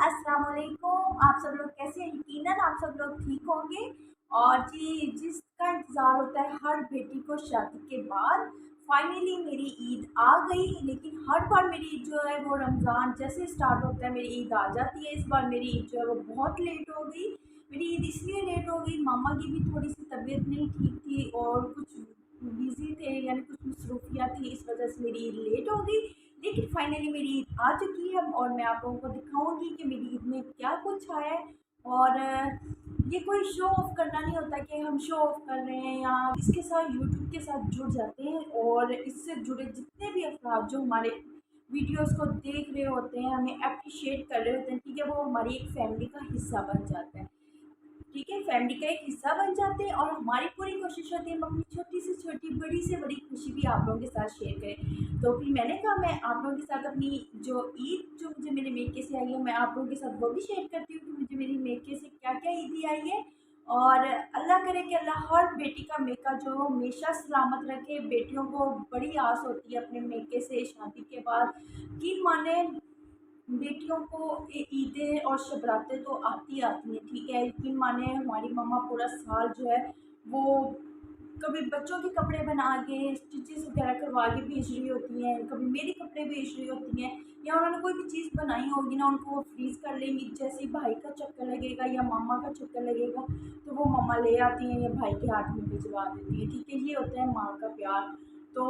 अस्सलाम वालेकुम। आप सब लोग कैसे हैं? यकीनन आप सब लोग ठीक होंगे। और जी, जिसका इंतज़ार होता है हर बेटी को शादी के बाद, फाइनली मेरी ईद आ गई। लेकिन हर बार मेरी ईद जो है वो रमज़ान जैसे स्टार्ट होता है मेरी ईद आ जाती है। इस बार मेरी ईद जो है वो बहुत लेट हो गई। मेरी ईद इसलिए लेट हो गई, मामा की भी थोड़ी सी तबीयत नहीं ठीक थी और कुछ बिज़ी थे, यानी कुछ मसरूफियात थी, इस वजह से मेरी ईद लेट हो गई। लेकिन फाइनली मेरी ईद आ चुकी है और मैं आप लोगों को दिखाऊंगी कि मेरी ईद में क्या कुछ आया है। और ये कोई शो ऑफ करना नहीं होता कि हम शो ऑफ कर रहे हैं, या इसके साथ यूट्यूब के साथ जुड़ जाते हैं और इससे जुड़े जितने भी अफराद जो हमारे वीडियोस को देख रहे होते हैं, हमें अप्रिशिएट कर रहे होते हैं, ठीक है, वो हमारी एक फैमिली का हिस्सा बन जाता है। ठीक है, फैमिली का एक हिस्सा बन जाते हैं और हमारी पूरी कोशिश होती है हम अपनी छोटी से छोटी, बड़ी से बड़ी खुशी भी आप लोगों के साथ शेयर करें। तो फिर मैंने कहा मैं आप लोगों के साथ अपनी जो ईद जो मुझे मेरे मेके से आई है, मैं आप लोगों के साथ वो भी शेयर करती हूँ कि मुझे मेरी मेके से क्या क्या ईदी आई है। और अल्लाह करे कि अल्लाह हर बेटी का मेका जो हमेशा सलामत रखे। बेटियों को बड़ी आस होती है अपने मेके से शादी के बाद कि माने बेटियों को ईदें और शबरातें तो आती आती हैं, ठीक है, लेकिन माने हमारी मम्मा पूरा साल जो है वो कभी बच्चों के कपड़े बना के स्टिचेस वगैरह करवा के भेज रही होती हैं, कभी मेरे कपड़े भेज रही होती हैं, या उन्होंने कोई भी चीज़ बनाई होगी ना, उनको वो फ्रीज़ कर लेंगी। जैसे ही भाई का चक्कर लगेगा या मामा का चक्कर लगेगा तो वो मम्मा ले आती हैं या भाई के हाथ में भिजवा देती है, ठीक है। ये होता है माँ का प्यार। तो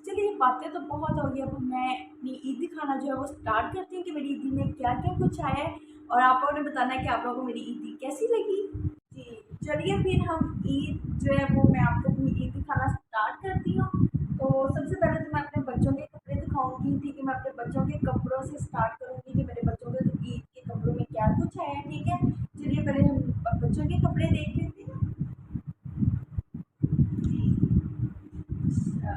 चलिए, बातें तो बहुत हो गई, अब मैं अपनी ईदी खाना जो है वो स्टार्ट करती हूँ कि मेरी ईदी में क्या क्या कुछ आया है। और आप लोगों ने बताना है कि आप लोगों को मेरी ईदी कैसी लगी। जी, चलिए फिर हम ईद जो है वो मैं आपको अपनी ईद दिखाना स्टार्ट करती हूँ। तो सबसे पहले तो मैं अपने बच्चों के कपड़े दिखाऊंगी, ठीक है, मैं अपने बच्चों के कपड़ों से स्टार्ट करूंगी कि मेरे बच्चों के ईद के कपड़ों में क्या कुछ आया है, ठीक है। चलिए पहले हम बच्चों के कपड़े देख लेते हैं। अच्छा,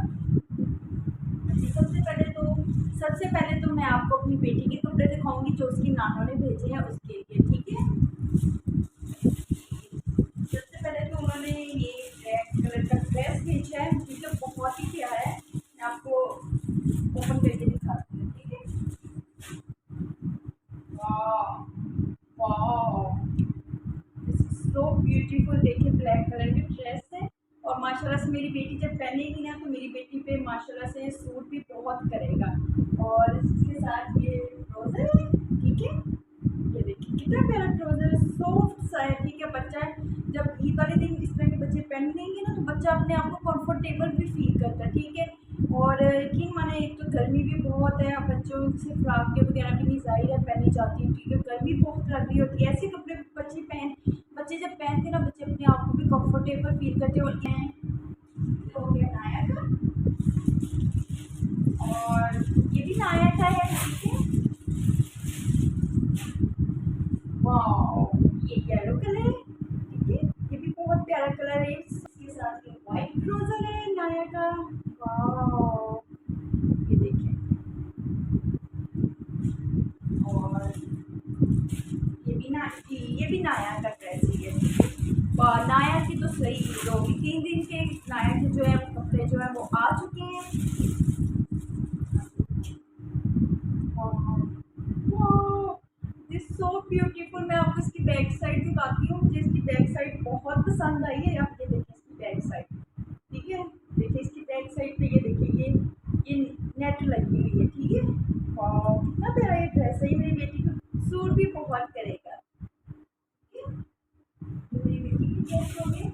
जी, सबसे पहले तो मैं आपको अपनी बेटी के कपड़े दिखाऊंगी जो उसकी नानों ने भेजे हैं उसके लिए, ठीक है। सबसे पहले तो उन्होंने ये ब्लैक कलर का ड्रेस भेजा है, ठीक है, बहुत ही प्यारा है। मैं आपको ओपन करके दिखाती हूँ, ठीक है। वाह, वाह, सो ब्यूटीफुल। देखिए, ब्लैक कलर की ड्रेस है और माशाल्लाह से मेरी बेटी जब पहनेगी ना तो मेरी बेटी पे माशाल्लाह से सूट भी बहुत करेगा। और इसके साथ ये ट्राउज़र है, ठीक है। ये देखिए कितना प्यारा ट्राउज़र है, सॉफ्ट सा है, ठीक है। बच्चा जब ईद वाले दिन इस तरह के बच्चे पहन लेंगे ना तो बच्चा अपने आप को कंफर्टेबल भी फील करता है, ठीक है। और यकीन माने, एक तो गर्मी भी बहुत है, अब बच्चों से फ्राकें वगैरह भी नहीं ज़ाहिर है पहनी जाती है, ठीक है, गर्मी बहुत लग रही होती है। ऐसे कपड़े बच्चे जब पहनते हैं ना, बच्चे अपने आप को भी कंफर्टेबल फील करते हैं। और ये हो गया नाया का, और ये भी नाया का है, ठीक है। वाह, ये येलो कलर है, ठीक है, ये भी बहुत प्यारा कलर है। इसके साथ ये व्हाइट ट्राउजर है नाया का। वाह, ये देखिए। और ये भी नाया का ड्रेस ही है, ठीक है। और नाया की तो सही ईद होगी, 3 दिन के नाया के जो है कपड़े जो है वो आ चुके हैं। This so beautiful. मैं आपको इसकी बैक साइड दिखाती हूँ, मुझे इसकी बैक साइड बहुत पसंद आई है। आप ये देखिए इसकी बैक साइड, ठीक है। देखिए इसकी बैक साइड पे ये देखिए, ये नेट लगी हुई है, ठीक है। वाह, कितना प्यारा ये ड्रेस है, ये मेरी बेटी को सूट भी बहुत करेगा, ठीक है। ये मेरी बेटी की ड्रेस हो गई।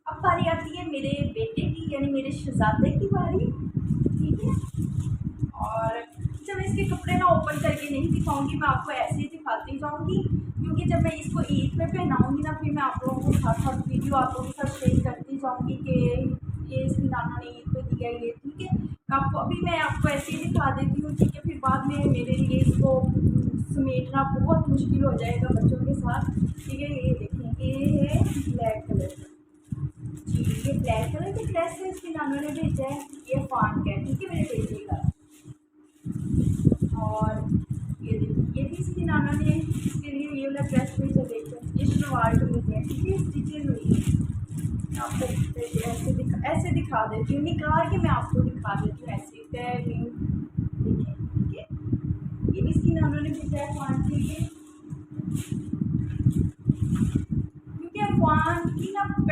अब बारी आती है मेरे बेटे की, यानी मेरे शहजादे की बारी, ठीक है। और जब इसके कपड़े ना ओपन करके नहीं दिखाऊंगी, मैं आपको ऐसे ही दिखाती जाऊंगी, क्योंकि जब मैं इसको ईद पे पहनाऊंगी ना फिर मैं आप लोगों को साथ साथ वीडियो आप लोगों के साथ शेयर करती जाऊंगी कि ये इसकी नाना ने ईद पे दिया ये, ठीक है। आपको अभी मैं आपको ऐसे ही दिखा देती हूँ, ठीक है, फिर बाद में मेरे लिए इसको समेटना बहुत मुश्किल हो जाएगा बच्चों के साथ, ठीक है। ये देखें, ये है ब्लैक कलर का, जी, ये ब्लैक कलर की ड्रेस है, इसकी नानों ने भेजा है। ये फॉन्ट का है, ठीक है, मेरे बेटे का। और ये देखिए, ये भी इसकी नाना ने इसके लिए ये वाला ड्रेस भेजा, देखो ये शलवार कमीज है, ठीक है, स्टिचेज हुई है। आपको ऐसे दिखा देती हूँ, निकाल के मैं आपको दिखा देती हूँ ऐसे देखिए, ठीक है। ये भी इसकी नाना ने भेजा है 5 के लिए।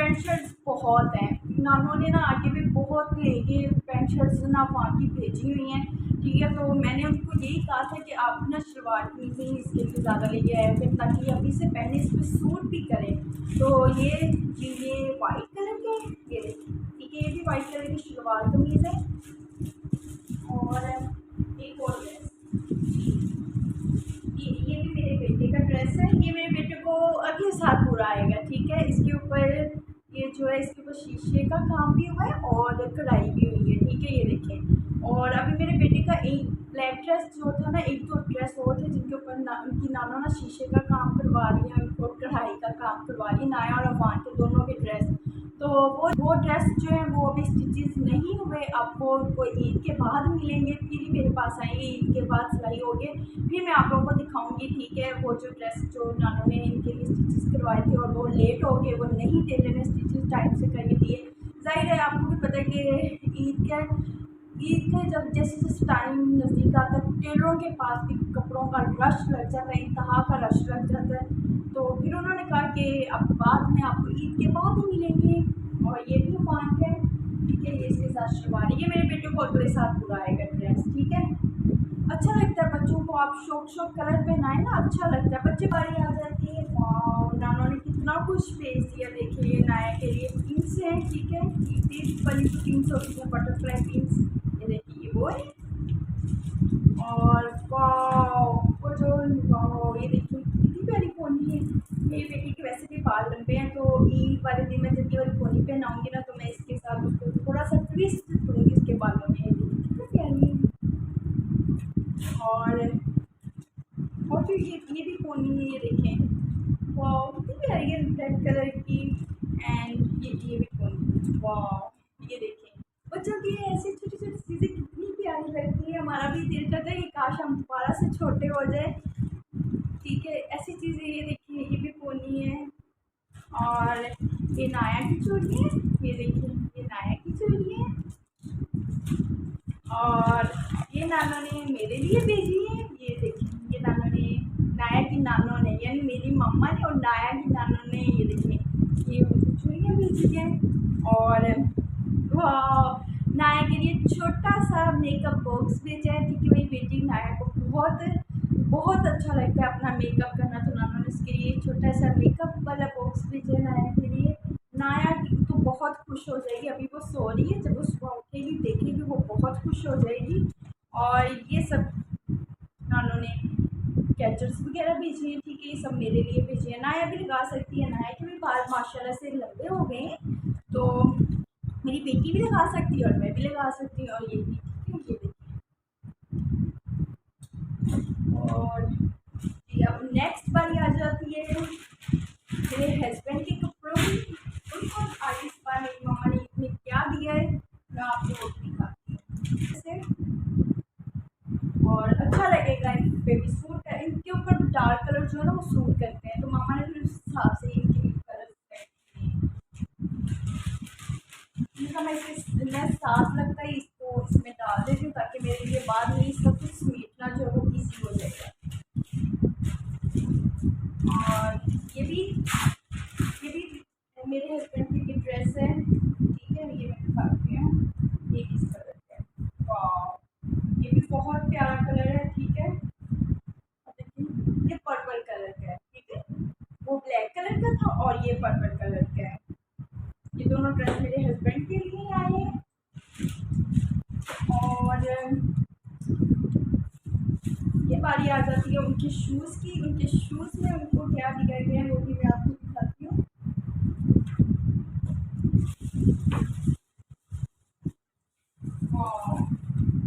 पैंट शर्ट्स बहुत हैं। नानों ने ना आगे भी बहुत लेके पैंट शर्ट्स ना वहाँ की भेजी हुई हैं, ठीक है। तो मैंने उनको यही कहा था कि आप ना शलवार कमीज़ ही इसके लिए ज़्यादा लेके आए फिर, ताकि अभी से पहने इस पर सूट भी करें। तो ये वाइट कलर के, ये ठीक है, ये भी वाइट कलर की शलवार कमीज़ है। और एक और ड्रेस, ये भी मेरे बेटे का ड्रेस है। ये मेरे बेटे को अगले साल पूरा आएगा, ठीक है। इसके ऊपर ये जो है, इसके ऊपर शीशे का काम भी हुआ है और कढ़ाई भी हुई है, ठीक है, ये देखें। और अभी मेरे बेटे का एक ब्लैक ड्रेस जो था ना, एक दो ड्रेस और थे जिनके ऊपर उनकी नाना ना शीशे का काम करवा रही है और कढ़ाई का काम करवा रही है, नाया और अफान के दोनों के ड्रेस। तो वो ड्रेस जो है वो अभी स्टिचेस नहीं हुए, आपको वो ईद के बाद मिलेंगे, फिर ही मेरे पास आएंगे, ईद के बाद सिलाई होगी, फिर मैं आप लोगों को दिखाऊंगी, ठीक है। वो जो ड्रेस जो नानों ने इनके लिए स्टिचेस करवाए थे और वो लेट हो गए, वो नहीं टेलर ने स्टिचेस टाइम से करके दिए। जाहिर है आपको भी पता है कि ईद के जब जैसे जैसे टाइम नज़दीक आता है, टेलरों के पास भी कपड़ों का रश लग जाता है, इंतहा का रश लग जाता है। तो फिर उन्होंने कहा कि अब बाद में आपको ईद के बाद ही मिलेंगे। और ये भी अफान है, ठीक है, ये इसके साथ शलवार, ये मेरे बेटे को अगले साल पूरा आएगा ड्रेस, ठीक है। अच्छा लगता है बच्चों को, आप शौक कलर पहनाए ना, अच्छा लगता है। बच्चे बारी आ जाती है, वाह नानों ने कितना कुछ भेज दिया। देखिए ये नाया के लिए पिंस है, ठीक है, ये वाली पिंस होती है, बटरफ्लाई पिंस, ये देखिए वो है। और वाह ये देखिए कितनी प्यारी पोनी है। मेरी बेटी के वैसे भी बाल लंबे हैं, तो ईद वाले दिन मैं जब ये वाली पोनी पहनाऊंगी ना, तो मैं इसके साथ उसको थोड़ा सा ट्विस्ट दूंगी इसके बालों में, कितनी प्यारी है। और फिर ये भी पोनी है, ये देखें, वाह कितनी प्यारी है, रेड कलर की। एंड ये भी पोनी, वाह ये देखें। बच्चों की ऐसी छोटी छोटी चीज़ें कितनी प्यारी लगती है, हमारा भी दिल करता है कि काश हम दोबारा से छोटे हो जाए, ठीक है। ऐसी चीज़ें ये देखिए, ये भी पोनी है। और ये नाया की चोली है, ये देखिए, ये नाया की चोली है। और ये नानों ने मेरे लिए भेजी है, ये देखिए, ये नानों ने, नाया की नानों ने, यानी मेरी मम्मा ने और नाया की नानों ने, ये देखिए, ये चूड़ियाँ भेजी हैं। और वाह नाया के लिए छोटा सा मेकअप बॉक्स भेजा है, क्योंकि मेरी बेटी नाया को बहुत अच्छा लगता है अपना मेकअप करना, तो नानों ने उसके लिए छोटा सा मेकअप वाला बॉक्स भेजा है नाया के लिए। नाया तो बहुत खुश हो जाएगी, अभी वो सो रही है, जब वो सुबह उठेगी देखेगी वो बहुत खुश हो जाएगी। और ये सब नानों ने कैचर्स वगैरह भेजी हैं, ठीक है, ये सब मेरे लिए भेजी है। नाया भी लगा सकती है, नाया के भी बाल माशाल्लाह से लंबे हो गए हैं, तो मेरी बेटी भी लगा सकती है और मैं भी लगा सकती हूँ। और ये भी, ठीक है, ये देखिए। और ये अब नेक्स्ट बारी आ जाती है मेरे हस्बैंड के कपड़ों की, उनको आज इस बार मेरी मम्मा ने इसमें क्या दिया है मैं आपको वो दिखाती हूँ जैसे। और अच्छा लगेगा इन पे भी सूट कर, इनके ऊपर डार्क कलर जो है ना वो सूट करते हैं, तो मामा ने फिर उस हिसाब से इनके कलर इनका मैं साथ लगता है इसको इसमें डाल देती हूँ, ताकि मेरे लिए बाद में इसका कुछ समेटना जो है वो ईजी हो जाएगा। और ये भी मेरे हस्बैंड की ड्रेस है, ठीक है, ये मैं दिखाती हूँ, ये किस कलर का है, वाह ये भी बहुत प्यारा कलर है, ठीक है। और देखिए ये पर्पल कलर का है, ठीक है, वो ब्लैक कलर का था और ये पर्पल कलर का है। ये दोनों ड्रेस मेरे हस्बैंड के लिए आए हैं। और ये बारी आ जाती है उनके शूज़ की, उनके शूज़ में उनको क्या दिया गया है वो भी मैं आपको दिखाती हूँ।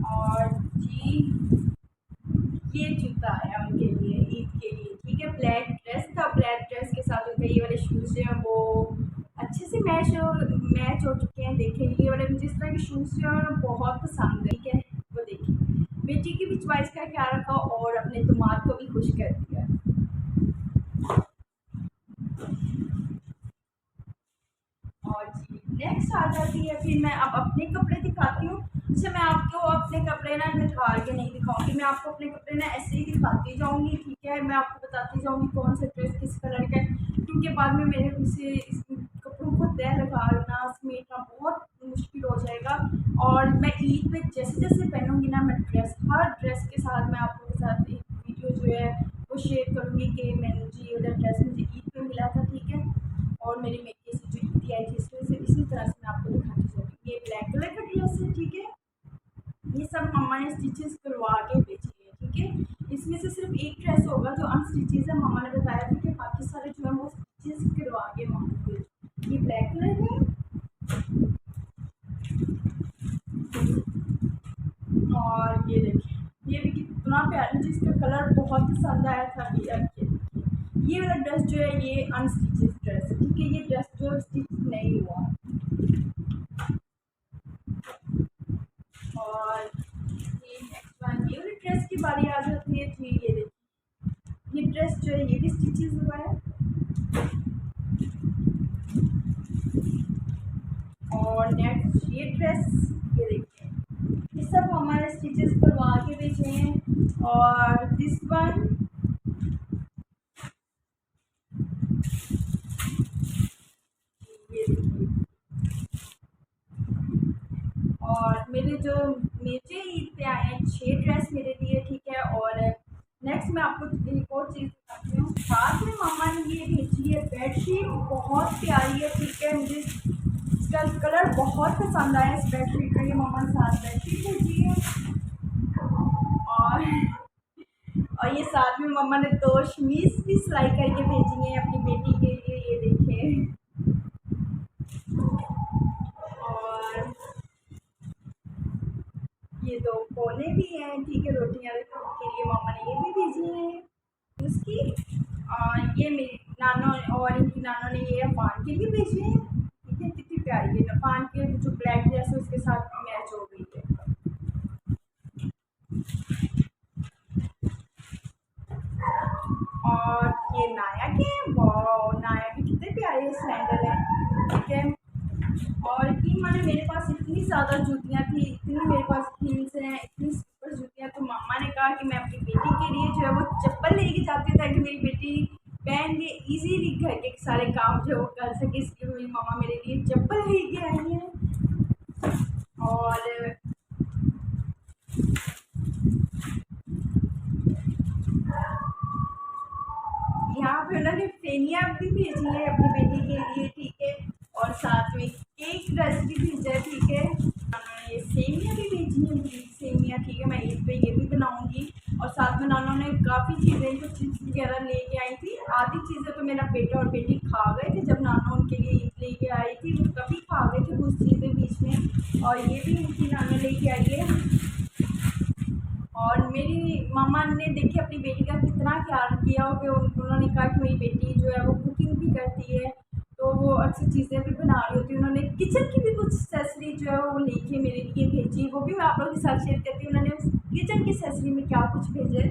और जी ये जूता आया उनके लिए ईद के लिए, ठीक है, ब्लैक ड्रेस था, ब्लैक ड्रेस के साथ उनके ये वाले शूज़ जो हैं वो अच्छे से मैच हो चुके हैं। देखिए ये वाले मुझे इस तरह के शूज़ जो हैं बहुत पसंद है, ठीक है, वो देखिए बेटी की भी चॉइस का क्या रखा और अपने दिमाग को भी खुश कर दिया। और जी नेक्स्ट आ जाती है, फिर मैं अब अपने कपड़े दिखाती हूँ। जैसे मैं आपको अपने कपड़े ना निकाल के नहीं दिखाऊंगी, मैं आपको अपने कपड़े ना ऐसे ही दिखाती जाऊंगी, ठीक है, मैं आपको बताती जाऊंगी कौन सा ड्रेस किस कलर का है, क्योंकि बाद में मेरे से इस कपड़ों कपड़ों को तय लगाना समेटना बहुत मुश्किल हो जाएगा। और मैं ईद पे जैसे जैसे पहनूंगी ना, मैं हर ड्रेस के साथ मैं आप लोगों के साथ एक वीडियो जो है वो शेयर करूँगी कि मैंने जी वाला ड्रेस मुझे ईद पे मिला था, ठीक है। और मेरी मेरी से जो ईदी आई थी इसी तरह से मैं आपको दिखाती चलूँगी। ये ब्लैक कलर का ड्रेस है, ठीक है। ये सब मम्मा ने स्टिचेस करवा के भेजी है, ठीक है। इसमें से सिर्फ एक ड्रेस होगा जो अनस्टिचेस है। मम्मा ने बताया था कि बाकी सारे जो है वो स्टिचेस करवा के मम्मा को भेजी। ये ब्लैक कलर है। और ये देखिए, ये भी कितना प्यारा, मुझे इसका कलर बहुत पसंद आया था। ये वाला ड्रेस जो है ये अनस्टिचेस ड्रेस है, ठीक है। ये ड्रेस जो स्टिच नहीं हुआ। और ये नेक्स्ट वन, ये वाली ड्रेस की बारी आ जाती है। जी ये देखिए, ये ड्रेस जो है ये भी स्टिचेस हुआ है। और नेक्स्ट ये ड्रेस, ये देखिए, ये सब हमारे स्टिचेस करवा के भेजे हैं। और दिस वन, ये देखिए। और मेरे जो नीचे ईद पे आए हैं 6 ड्रेस मेरे लिए, ठीक है। और नेक्स्ट मैं आपको एक और चीज़ दिखाती हूँ। साथ में मम्मा ने ये भेजी है बेडशीट, बहुत प्यारी है, ठीक है। मुझे इसका कलर बहुत पसंद आया इस बेडशीट का। ये मम्मा ने साथ बेडशीट भेजी है। और ये साथ में मम्मा ने 2 शमीज भी सिलाई करके भेजी हैं अपनी बेटी के लिए, ये देखें। और ये 2 कोने भी हैं, ठीक है, रोटियां के लिए मम्मा ने ये भी भेजी हैं उसकी। ये मेरी नानो और इनकी नानो ने ये अफान के लिए भेजे हैं, ठीक है। कितनी प्यारी है, अफान के जो ब्लैक ड्रेस है उसके साथ मैच हो गई है। और ये नाया के, वाह, नाया के कितने प्यारे सैंडल हैं, ठीक है। और कि मैंने मेरे पास इतनी ज़्यादा जूतियाँ थी, इतनी मेरे पास हील्स हैं, इतनी सुपर जूतियाँ, तो मम्मा ने कहा कि मैं अपनी बेटी के लिए जो है वो चप्पल लेके जाती हूँ ताकि मेरी बेटी पहन के इजीली घर के सारे काम जो है वो कर सके। इसलिए मेरी मम्मा मेरे लिए चप्पल लेके आई हैं। और यहाँ पे उन्होंने फेनिया भी भेजी है अपनी बेटी के लिए, ठीक है। और साथ में केक रस भी भेजा है, ठीक है। उन्होंने ये सेमिया भी भेजी है, मुझे सेमिया, ठीक है। मैं ईद पे ये भी बनाऊंगी। और साथ में नानों ने काफ़ी चीज़ें, कुछ चिप्स वगैरह लेके आई थी। आधी चीज़ें तो मेरा बेटा और बेटी खा गए थे जब नाना उनके लिए ईद लेके आई थी, वो कभी खा गए थे कुछ चीज़ें बीच में। और ये भी उनकी नाना लेके आई है। और मेरी मामा ने देखिए अपनी बेटी का कितना ख्याल किया हो कि उन्होंने कहा कि मेरी बेटी जो है वो कुकिंग भी करती है, तो वो अच्छी चीज़ें भी बना रही होती है। उन्होंने किचन की भी कुछ एक्सेसरी जो है वो लेके मेरे लिए भेजी, वो भी मैं आप लोगों के साथ शेयर करती हूँ। उन्होंने किचन की एक्सेसरी में क्या कुछ भेजे।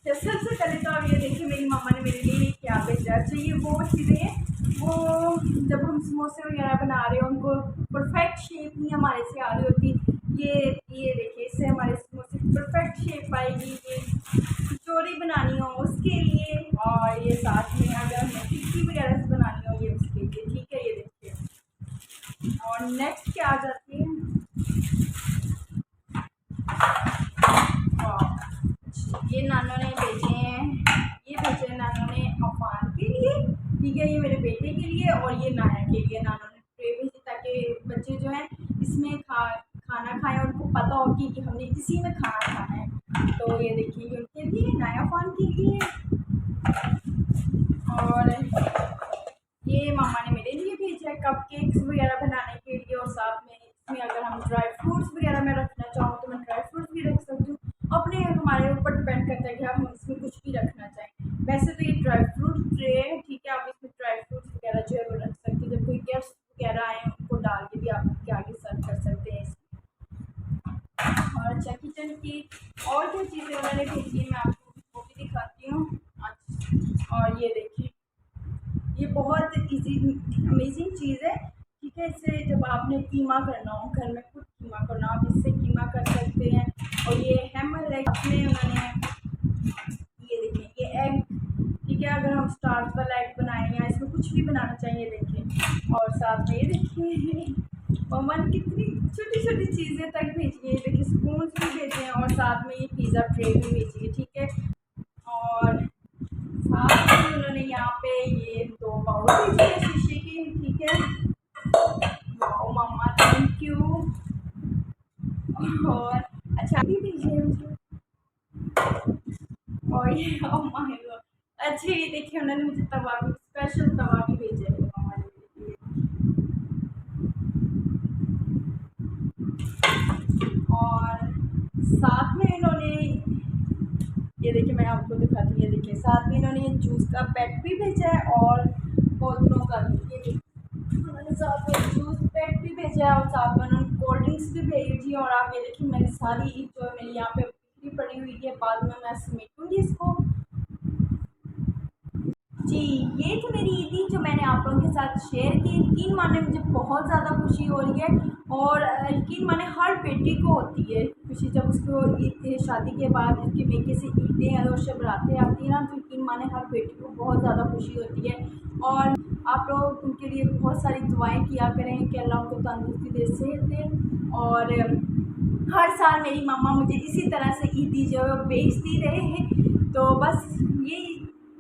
तो सबसे पहले तो आप ये देखिए मेरी मामा ने मेरे लिए क्या भेजा। अच्छा, ये वो चीज़ें हैं वो जब हम समोसे वगैरह बना रहे हो उनको परफेक्ट शेप नहीं हमारे से आ रही होती। ये देखिए, इससे हमारे समोसे की परफेक्ट शेप आएगी। ये कचौड़ी बनानी हो उसके लिए, और ये साथ में अगर हमें टिक्की वगैरह से बनानी हो ये उसके लिए, ठीक है। ये देखिए। और नेक्स्ट क्या आ जाती है, ये नानों ने भेजे हैं, ये भेजे हैं नानों ने अफान के लिए, ठीक है। ये मेरे बेटे के लिए और ये नाया के लिए नानों ने ट्रे भेजी ताकि बच्चे जो हैं इसमें खाना खाएं और उनको पता हो कि हमने इसी में खाना खाना है। तो ये देखिए, ये उनके लिए, नाया अफान के लिए। और ये मामा ने मेरे लिए भेजा है कपकेक्स वगैरह बनाने के लिए। और साथ में इसमें अगर हम ड्राई फ्रूट्स वगैरह में रखना चाहो तो मैं ड्राई फ्रूट्स भी रख सकती हूँ। अपने हमारे ऊपर डिपेंड करता है कि हम इसमें कुछ भी रखना चाहें। वैसे तो ये ड्राई फ्रूट ट्रे है, ठीक है। आप इसमें ड्राई फ्रूट्स वगैरह जो है वो रख सकते हैं। जब कोई गेस्ट वगैरह आए उनको डाल के भी आप उनके आगे सर्व कर सकते हैं इसमें। और अच्छा, किचन की और जो चीज़ें उन्होंने भेजी है मैं आपको वो भी दिखाती हूँ। अच्छा, और ये देखिए, ये बहुत इजी अमेजिंग चीज़ है, ठीक है। इससे जब आपने कीमा करना हो, घर में खुद कीमा करना हो, आप इससे कीमा कर सकते हैं। और ये हैमर है, इसमें उन्होंने ये देखिए ये एग, ठीक है। अगर हम स्टार्च वाला एग बनाएं या इसमें कुछ कुछ भी बनाना चाहिए देखें। और साथ में ये देखिए मम्मा ने कितनी छोटी छोटी चीज़ें तक भेजी है, देखिए स्पून भी भेजे हैं और साथ में ये पिज़्ज़ा ट्रे भी भेजी है, ठीक है। और साथ में उन्होंने यहाँ पे ये 2 बाउल भेजे हैं शीशे के, ठीक है। Wow mama thank you. और अच्छा भी भेजे हैं मुझे। और ये ओह माय गॉड, अच्छा ये देखिए उन्होंने मुझे तवा भी, स्पेशल तवा भी भेजा है मम्मा ने मेरे लिए। और साथ में इन्होंने ये देखिए, मैं आपको दिखाती हूँ, ये देखिए साथ में इन्होंने ये जूस का पैक भी भेजा है और बोतलों का भी, ये देखिए उन्होंने साथ में जूस पैक भी भेजा है और साथ में उन्होंने कोल्ड ड्रिंक्स भी भेजी है। और आप ये देखिए मेरी सारी ईद जो है मेरी यहाँ पे बिखरी पड़ी हुई है, बाद में मैं समेटूँगी इसको। जी, ये थी मेरी ईदी जो मैंने आप लोगों के साथ शेयर की। यकीन माने मुझे बहुत ज़्यादा खुशी हो रही है और यकीन माने हर बेटी को होती है खुशी जब उसको ईद शादी के बाद उसके मेके से ईदें और शब रातें आती हैं ना, तो यकीन माने हर बेटी को बहुत ज़्यादा खुशी होती है। और आप लोग उनके लिए बहुत सारी दुआएं किया करें कि अल्लाह उनको तंदुरुस्ती दे, सेहत दे। और हर साल मेरी मम्मा मुझे इसी तरह से ईदी जो है बेचती रहे हैं। तो बस यही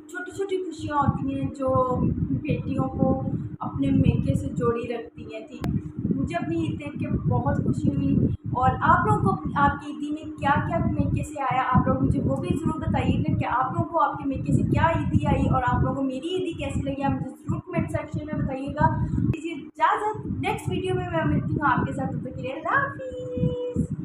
छोटी छोटी खुशियाँ होती हैं जो बेटियों को अपने मेके से जोड़ी रखती हैं, ठीक। मुझे अपनी ईद देख के बहुत खुशी हुई। और आप लोगों को आपकी ईदी में क्या क्या मेके से आया, आप लोग मुझे वो भी ज़रूर बताइएगा कि आप लोगों को आपके मेके से क्या ईदी आई और आप लोगों को मेरी ईदी कैसी लगी, आप मुझे ज़रूर कमेंट सेक्शन में बताइएगा। दीजिए इजाज़त, नेक्स्ट वीडियो में मैं मिलती हूँ आपके साथ, तब तक के लिए अल्लाह हाफ़िज़।